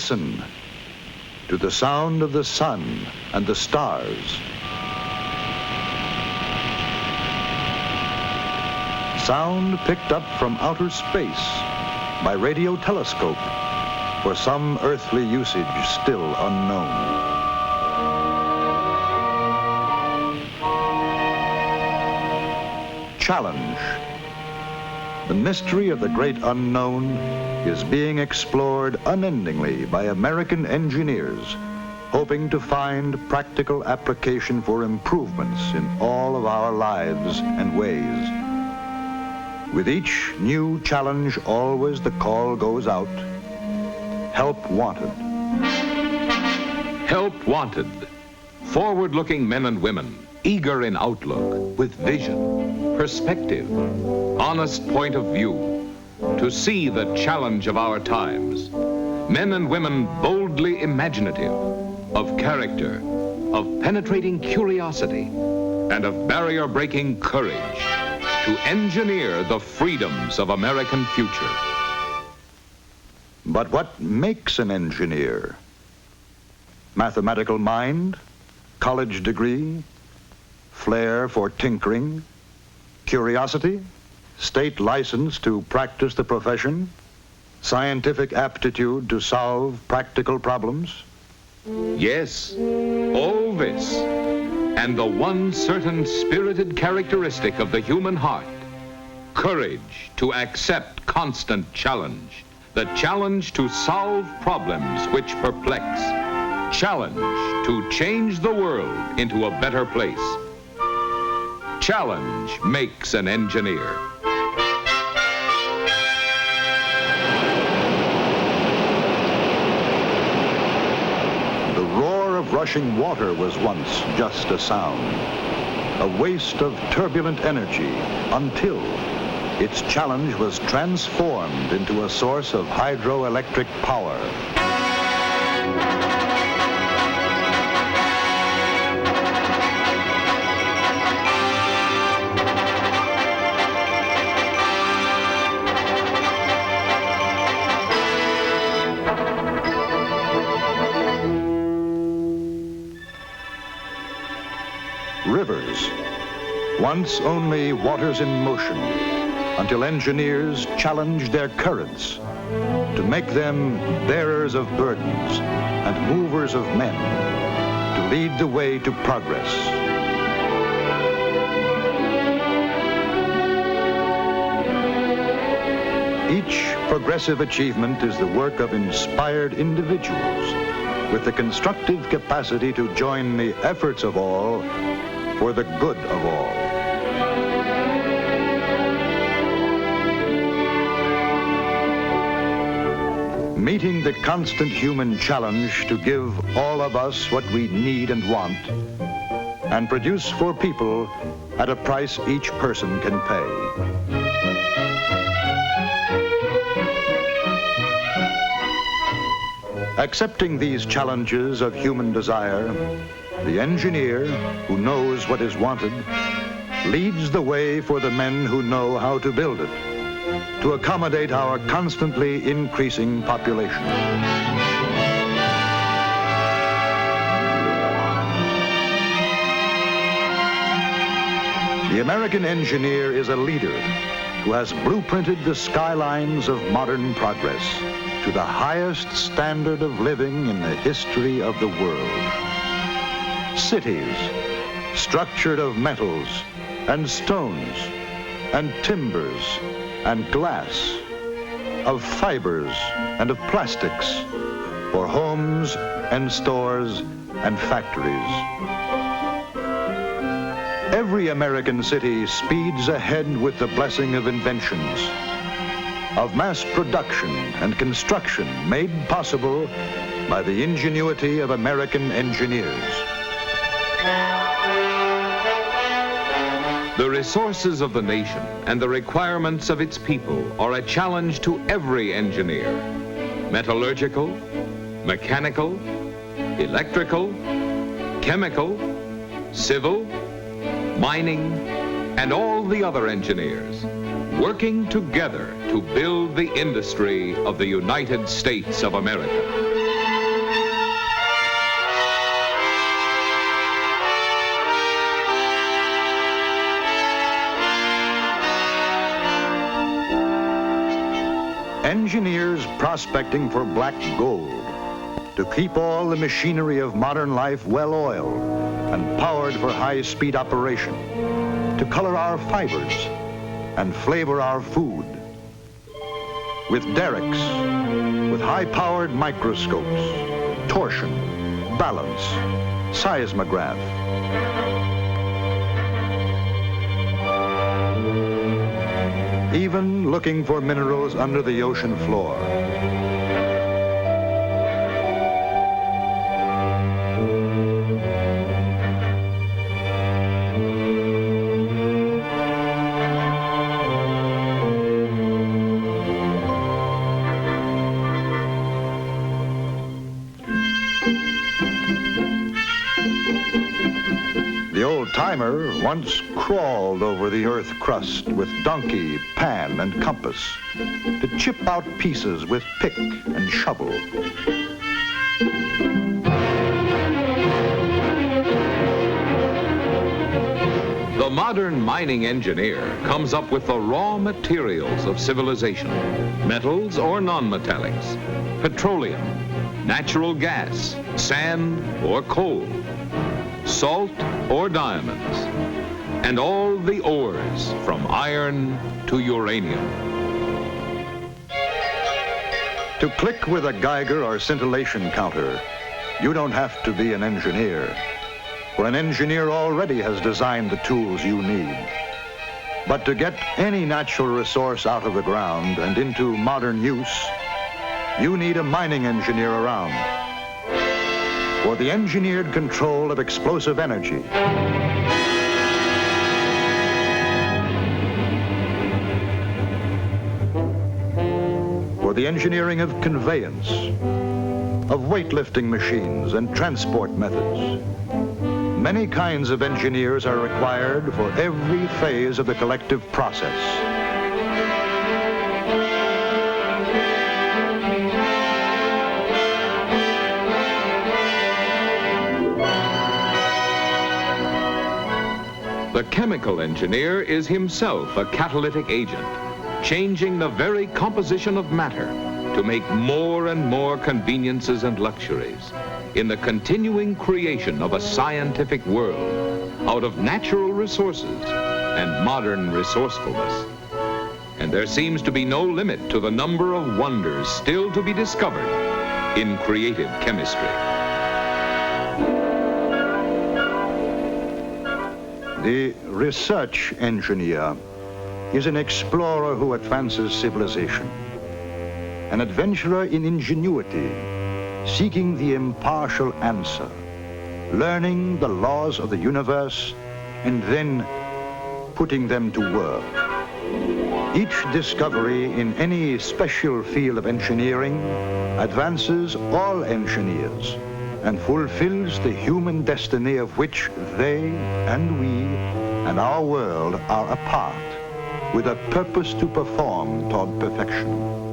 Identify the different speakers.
Speaker 1: Listen to the sound of the sun and the stars. Sound picked up from outer space by radio telescope for some earthly usage still unknown. Challenge. The mystery of the great unknown is being explored unendingly by American engineers, hoping to find practical application for improvements in all of our lives and ways. With each new challenge, always the call goes out, help wanted.
Speaker 2: Help wanted. Forward-looking men and women, eager in outlook, with vision, perspective, honest point of view, to see the challenge of our times. Men and women boldly imaginative, of character, of penetrating curiosity, and of barrier-breaking courage, to engineer the freedoms of American future.
Speaker 1: But what makes an engineer? Mathematical mind, college degree, flair for tinkering, curiosity, state license to practice the profession, scientific aptitude to solve practical problems?
Speaker 2: Yes, all this, and the one certain spirited characteristic of the human heart, courage to accept constant challenge, the challenge to solve problems which perplex, challenge to change the world into a better place. Challenge makes an engineer.
Speaker 1: The roar of rushing water was once just a sound, a waste of turbulent energy, until its challenge was transformed into a source of hydroelectric power. Rivers, once only waters in motion, until engineers challenged their currents to make them bearers of burdens and movers of men, to lead the way to progress. Each progressive achievement is the work of inspired individuals with the constructive capacity to join the efforts of all for the good of all. Meeting the constant human challenge to give all of us what we need and want, and produce for people at a price each person can pay. Accepting these challenges of human desire, the engineer, who knows what is wanted, leads the way for the men who know how to build it, to accommodate our constantly increasing population. The American engineer is a leader who has blueprinted the skylines of modern progress to the highest standard of living in the history of the world. Cities, structured of metals and stones and timbers and glass, of fibers and of plastics, for homes and stores and factories. Every American city speeds ahead with the blessing of inventions, of mass production and construction made possible by the ingenuity of American engineers.
Speaker 2: The resources of the nation and the requirements of its people are a challenge to every engineer. Metallurgical, mechanical, electrical, chemical, civil, mining, and all the other engineers, working together to build the industry of the United States of America.
Speaker 1: Engineers prospecting for black gold to keep all the machinery of modern life well oiled and powered for high-speed operation, to color our fibers and flavor our food. With derricks, with high-powered microscopes, torsion, balance, seismograph. Even looking for minerals under the ocean floor. The old-timer once crawled over the earth crust with donkey, pan, and compass to chip out pieces with pick and shovel.
Speaker 2: The modern mining engineer comes up with the raw materials of civilization, metals or non-metallics, petroleum, natural gas, sand or coal, salt or diamonds, and all the ores from iron to uranium.
Speaker 1: To click with a Geiger or scintillation counter, you don't have to be an engineer, for an engineer already has designed the tools you need. But to get any natural resource out of the ground and into modern use, you need a mining engineer around. For the engineered control of explosive energy, for the engineering of conveyance, of weightlifting machines and transport methods. Many kinds of engineers are required for every phase of the collective process.
Speaker 2: The chemical engineer is himself a catalytic agent, changing the very composition of matter to make more and more conveniences and luxuries in the continuing creation of a scientific world out of natural resources and modern resourcefulness. And there seems to be no limit to the number of wonders still to be discovered in creative chemistry.
Speaker 1: The research engineer is an explorer who advances civilization, an adventurer in ingenuity, seeking the impartial answer, learning the laws of the universe, and then putting them to work. Each discovery in any special field of engineering advances all engineers and fulfills the human destiny of which they and we and our world are a part, with a purpose to perform toward perfection.